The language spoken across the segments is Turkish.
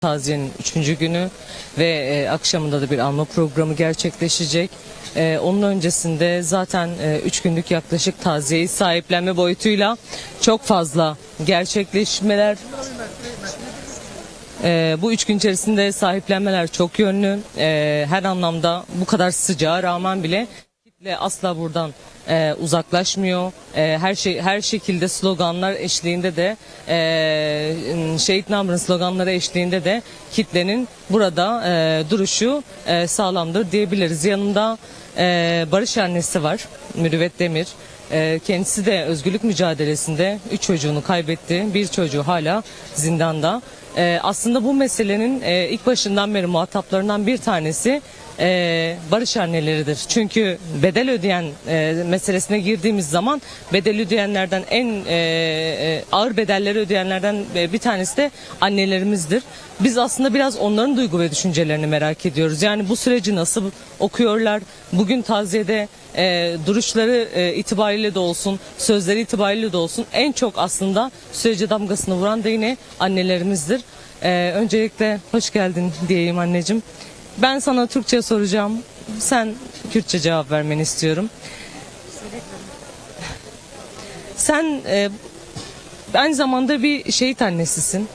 Taziyenin 3. günü ve akşamında da bir anma programı gerçekleşecek. Onun öncesinde zaten 3 günlük yaklaşık taziyeyi sahiplenme boyutuyla çok fazla gerçekleşmeler. Bu 3 gün içerisinde sahiplenmeler çok yönlü. Her anlamda bu kadar sıcağa rağmen bile kitle asla buradan uzaklaşmıyor. Her şekilde sloganlar eşliğinde de Şehit Namr'ın sloganları eşliğinde de kitlenin burada duruşu sağlamdır diyebiliriz. Yanında Barış annesi var, Mürüvvet Demir. Kendisi de özgürlük mücadelesinde 3 çocuğunu kaybetti. Bir çocuğu hala zindanda. Aslında bu meselenin ilk başından beri muhataplarından bir tanesi barış anneleridir. Çünkü bedel ödeyen meselesine girdiğimiz zaman bedel ödeyenlerden en ağır bedelleri ödeyenlerden bir tanesi de annelerimizdir. Biz aslında biraz onların duygu ve düşüncelerini merak ediyoruz. Yani bu süreci nasıl okuyorlar? Bugün taziyede duruşları itibariyle de olsun, sözleri itibariyle de olsun en çok aslında sürece damgasını vuran da yine annelerimizdir. Öncelikle hoş geldin diyeyim anneciğim. Ben sana Türkçe soracağım. Sen Kürtçe cevap vermeni istiyorum. Sen aynı zamanda bir şehit annesisin.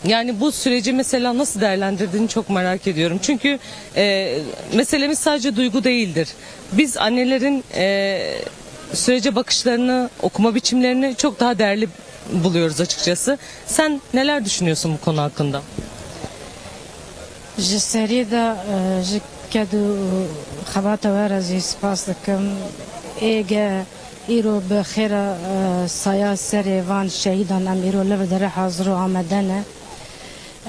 Yani bu süreci mesela nasıl değerlendirdiğini çok merak ediyorum. Çünkü meselemiz sadece duygu değildir. Biz annelerin sürece bakışlarını, okuma biçimlerini çok daha değerli buluyoruz açıkçası. Sen neler düşünüyorsun bu konu hakkında? Ji serî de ji kedû xebata we re jî spas dikim. Êge îro bi xêra saya serê van şehîdan em îro li vir derê hazir û amade ne.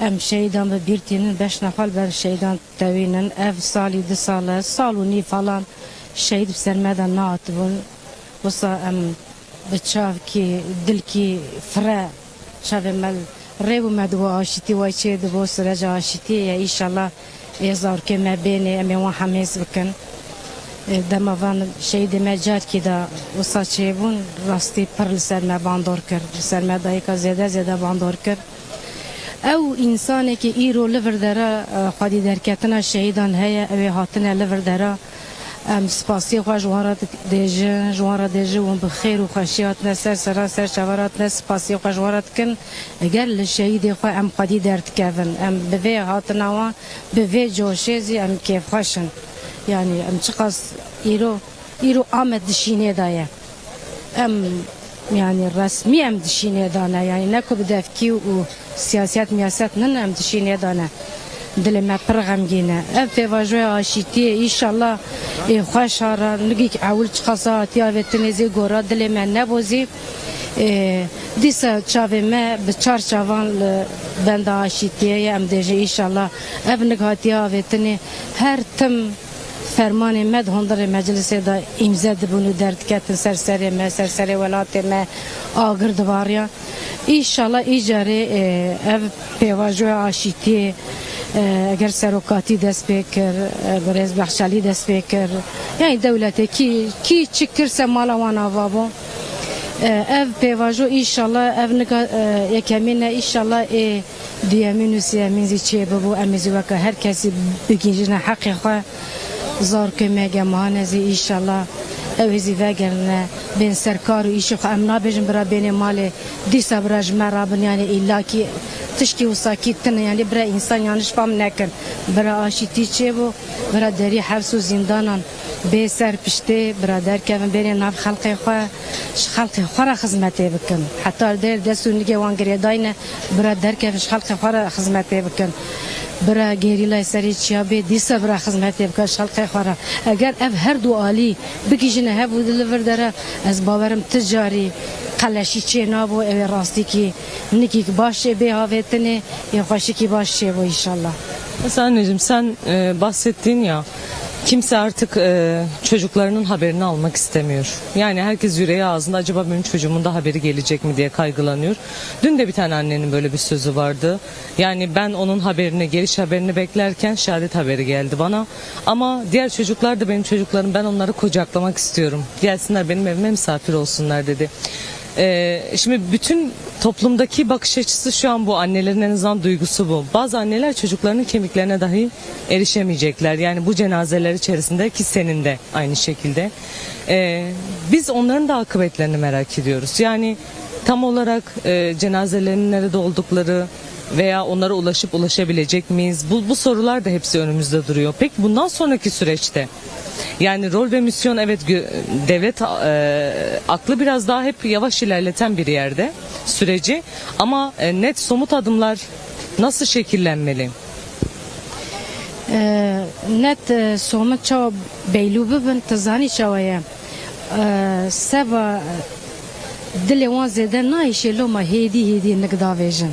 Em şehîdan bi bîr tînin 5 nefar ber şehîdan tewînin. Ev salî 2 sal sal û nîv falan şehîd bi ser me de nehatibûn. Wisa em bi çavkî dilkî fire çavê me Rêbû me di bo aşîtî way çê di bo süreca aşîtiyê îşallah êzarkê me bênê em ê wan hemêz bikin. Dema van şehîdê me carkî de wisa çêbûn rastî pir li ser me bandor kir. Li ser me dayika zêde zêde bandor kir. Ew însanekî îro li vir dera xwedî derketina şehîdan heye ew ê hatine li vir dera em spasiyê xwe ji wan re dêjin ji wan re dêjin û bi xêr û xweşî hatine ser sera ser çavara hatine spasiyê xwe ji wan re dikin eger li şehîdê xwe em xwedî derdikevin em bi vê hatina wan bi vê coşê zî em kêfxweşin yani em çiqas îro Amed dişînê da ye em yani resmî em dişînê dane yani ne ku bi devkî û siyaset miyaset nin em dişînê dane dilê me pir xemgîn e ev pêvajoya aşîtiyê îşallah ê xweş hara nigîk ewil çiqasa hatiya vê tinêzê gora dilê me nebozî dîsa çavê me bi 4 çavan li benda aşîtiyê ye em dê jî îşallah ev nig hatiya vê tinê her tim fermanê me di hundirê meclisê de îmze dibûn û derdiketin ser serê me ser serê welatê me agir divariya îşallah îcarê ev pêvajoya aşîtiyê eger serokatî dest pê kir rêzbexşelî dest pê kir yani dewletê kî çi kir se mala wan ava bû ev pêvajo îşallah ev nika yekemîn e îşallah ê duyemîn û sêyemîn zî çê bibû em ê zî weke her kesî bigîjine heqê xwe zarokê me gemahane zî îşallah ew ê zî vegerine bên serkar û îşê xwe em nabêjin bira bênê malê dîsa bira ji me rabin yani illakî tişkî wisa kîtin yani bira însan yanlış fam nekin bira aşîtî çêbû bira derî hebs û zindanan bê ser piştê bira derkevin bênê nav xelkê xwe ji xelkê xwe re xizmetê bikin heta dêr dest û nigê wan girêdayîne bira derkevin ji xelkê xwe re xizmetê bikin bira gerîlay serê çiya bê dîsa bira xizmetê bikin ji xelkê xwe re eger ev her du alî bigîjine hev û li vir dere ez bawerim ti carî qeleşî çê nabû ew ê rastîkî nikîk baş çê bê havêtinê ê xweşikî baş çêbû îşallah. Mesela anneciğim sen bahsettin ya kimse artık çocuklarının haberini almak istemiyor. Yani herkes yüreği ağzında acaba benim çocuğumun da haberi gelecek mi diye kaygılanıyor. Dün de bir tane annenin böyle bir sözü vardı. Yani ben onun haberini, geliş haberini beklerken şehadet haberi geldi bana. Ama diğer çocuklar da benim çocuklarım, ben onları kucaklamak istiyorum. Gelsinler benim evime misafir olsunlar dedi. Şimdi bütün toplumdaki bakış açısı şu an bu, annelerin en azından duygusu bu. Bazı anneler çocuklarının kemiklerine dahi erişemeyecekler. Yani bu cenazeler içerisinde, ki senin de aynı şekilde. Biz onların da akıbetlerini merak ediyoruz. Yani tam olarak cenazelerinin nerede oldukları veya onlara ulaşabilecek miyiz? Bu sorular da hepsi önümüzde duruyor. Peki bundan sonraki süreçte? Yani rol ve misyon, evet, devlet aklı biraz daha hep yavaş ilerleten bir yerde süreci, ama net somut adımlar nasıl şekillenmeli? net somut çava beylu bibin tazani çavaya seba dili wan zede naişe loma hedi nikdavejin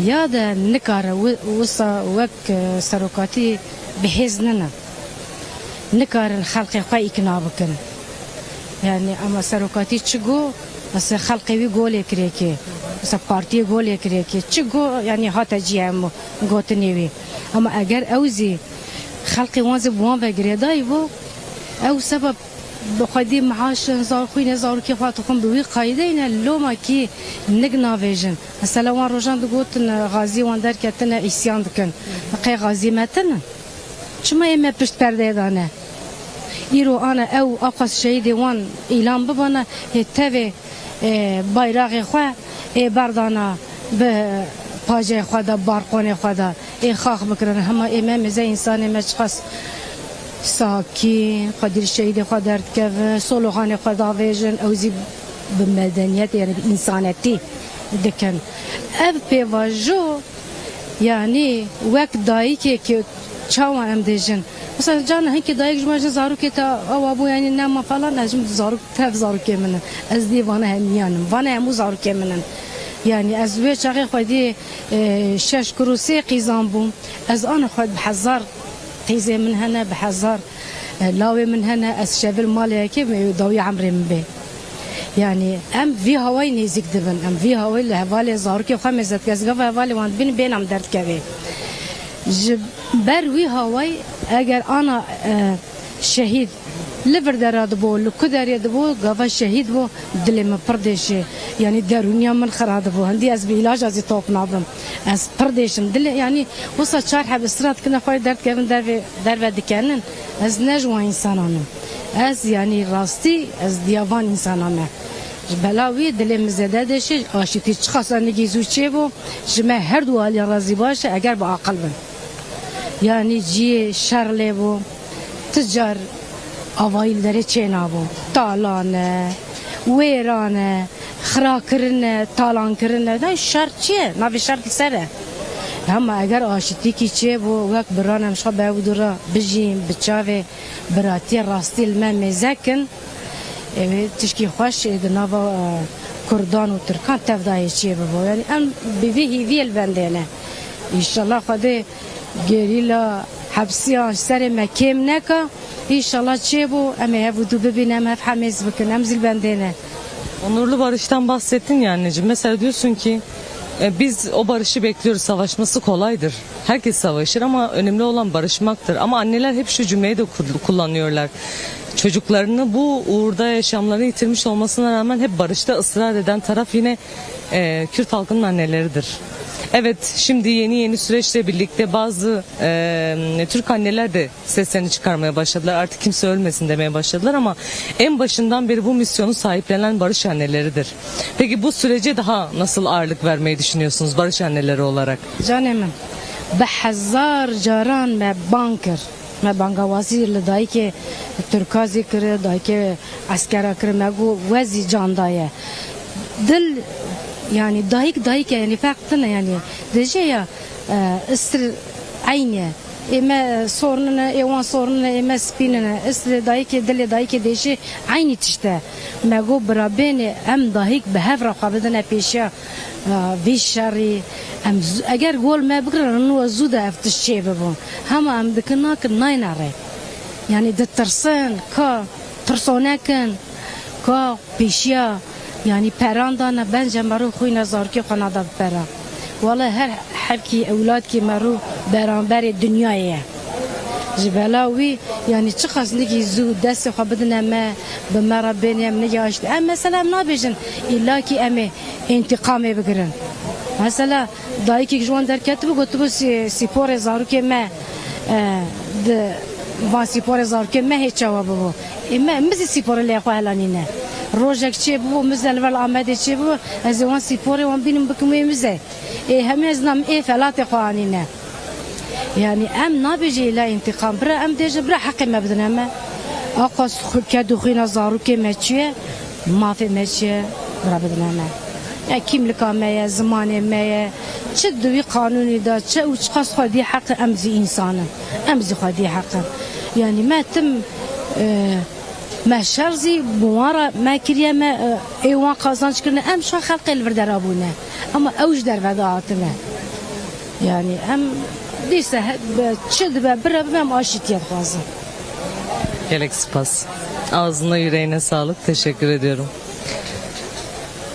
ya da nikara wisa wek serokati bihiznina nikarin halqi xwe ikna bikin. Yani ama serokati çigo mesela halqevi gol ekreki, mesela partiye gol ekreki çigo, yani hata ciyem gotinevi. Ama eğer evzi halqi wanze buan ve gredai bu ev sebep بخدي معاش نزار خوي نزار كيف هاتكم بوي قايدين لوما كي نقنا فيجن هسا وان روجان دقوتن غازي وان دار كتنا إسيان دكن قي غازي ماتنا شما يما بشت برده دانه يرو أنا أو أقص شيء وان إعلان ببنا تبي bayrağı خوا بردانا باجي خوا دا بارقون خوا دا خاخ بكرن هما إمام زي إنسان ما شخص ساكين قدر الشهيد قدر كيف صلوحان قدر فيجن أو زي بمدنيات يعني بإنسانيتي دكان أب بيواجو يعني وقت دايك كي تشاو أم ديجن مثلا جانا هيك دايك جماعة زارو كتا أو أبو يعني نام فلان أجم زارو تف زارو كمنن أزدي وانا هميانم وانا همو زارو كمنن يعني أزوج شغي خدي شش كروسي قيزان بوم أز أنا خد بحزار قيزة من هنا بحزار لاوي من هنا أسشافل مالي كيف يضوي عمري من بي يعني أم في هواي نيزك دبن أم في هواي لهوالي زاركي وخمسة كذا هوالي وان بين عم درت كذا بروي هواي أجر أنا شهيد لفر دراد بو لكدر يدبو قفا شهيد بو دلي ما بردش يعني دارونيا من خراد بو عندي از بعلاج از توپ نابم از بردشم دل يعني وصل شرح بسرات كنا خوي درت كيفن در دكانن از نجوا انسانانه از يعني راستي از ديافان انسانانه بلاوي دل مزده دشي اشتي خاصه نجيزو تشيبو جمع هر دوالي راضي باشه اگر بعقل بن يعني جي شرلي بو تجار اوایل داره چه نابو تالانه ویرانه خراکرنه تالان کرنه نه شرط چیه نوی شرط سره اما اگر آشتی کی چه بو وقت برانم شخص به ودورا بجیم بچاوه براتی راستی المن مزکن تشکی خوش دنوا کردان و ترکان تفدای چیه بو یعنی ام بیوی ویل بندینه انشالله خدا گریلا حبسیان سر مکیم نکا İnşallah çe bu ama hevudu bebinem hep hamiz bakın emzil bendene. Onurlu barıştan bahsettin ya anneciğim. Mesela diyorsun ki biz o barışı bekliyoruz. Savaşması kolaydır. Herkes savaşır ama önemli olan barışmaktır. Ama anneler hep şu cümleyi de kullanıyorlar. Çocuklarını bu uğurda yaşamlarını yitirmiş olmasına rağmen hep barışta ısrar eden taraf yine Kürt halkının anneleridir. Evet, şimdi yeni süreçle birlikte bazı Türk anneler de seslerini çıkarmaya başladılar. Artık kimse ölmesin demeye başladılar ama en başından beri bu misyonu sahiplenen barış anneleridir. Peki bu sürece daha nasıl ağırlık vermeyi düşünüyorsunuz barış anneleri olarak? Canım, بحزار جاران ما بانكر ما بانكا وزير لداي كي تركازي كر داي كي عسكرا كر ما جو وزي جان دايه دل يعني دايك يعني فقطنا يعني دجايا استر عينه اما صورنا ايوان صورنا اما سبيننا استر دايك دل دايك دشي عيني تشتا ما جو برابين ام دايك بهفر قابدنا بيشا بيشاري ام اگر گول ما بقرر انه زوده افتش شي ببون هم ام دكناك نايناري يعني دترسن كا ترسونكن كا بيشيا يعني پراندانا بنج مرو خوی نزار کی قنادا پرا والله هر حبکی اولاد کی مرو برانبر دنیایه جبلاوي يعني تشخص نجي زو دست خبدنا ما بمرة بيني من نجي عشت مثلا نابجن إلا كي أمي انتقامي بقرن مثلا دايكي جوان در كتبو قلت بو سيبور زارو كي ما د وان سيبور زارو كي ما هي جواب بو إما مزي سيبور اللي أخوة هلانينا روجك چه بو مزل ول آمده چه بو از وان سيبور وان بينم بكمي مزه همه از نام فلات قوانينه يعني ام نابجي لا انتقام برا ام ديج برا حق ما بدنا ما اقص كادو خينا زارو كي ماشي ما في ماشي برا بدنا ما يعني كيم لك ما زمان ما تشدوي قانوني دا وتشخص خدي حق امزي انسان امزي خدي حق يعني ما تم ما شرزي بوارا ما كريا ما ايوان قازانش كنا ام شو خلق البردر ابونا اما اوج در وداعتنا يعني ام Diyse çıldı ve bırakmam aşit yapmazım. Gerek spas. Ağzına yüreğine sağlık. Teşekkür ediyorum.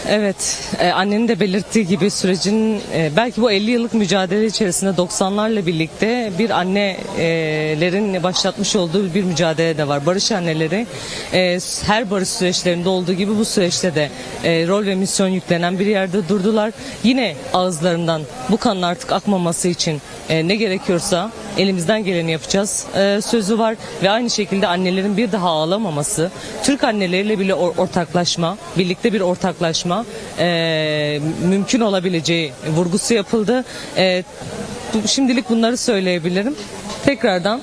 Evet, annenin de belirttiği gibi sürecin belki bu 50 yıllık mücadele içerisinde 90'larla birlikte bir annelerin başlatmış olduğu bir mücadele de var. Barış anneleri her barış süreçlerinde olduğu gibi bu süreçte de rol ve misyon yüklenen bir yerde durdular. Yine ağızlarından bu kanın artık akmaması için ne gerekiyorsa elimizden geleni yapacağız sözü var ve aynı şekilde annelerin bir daha ağlamaması, Türk anneleriyle bile ortaklaşma, birlikte bir ortaklaşma mümkün olabileceği vurgusu yapıldı. Şimdilik bunları söyleyebilirim. Tekrardan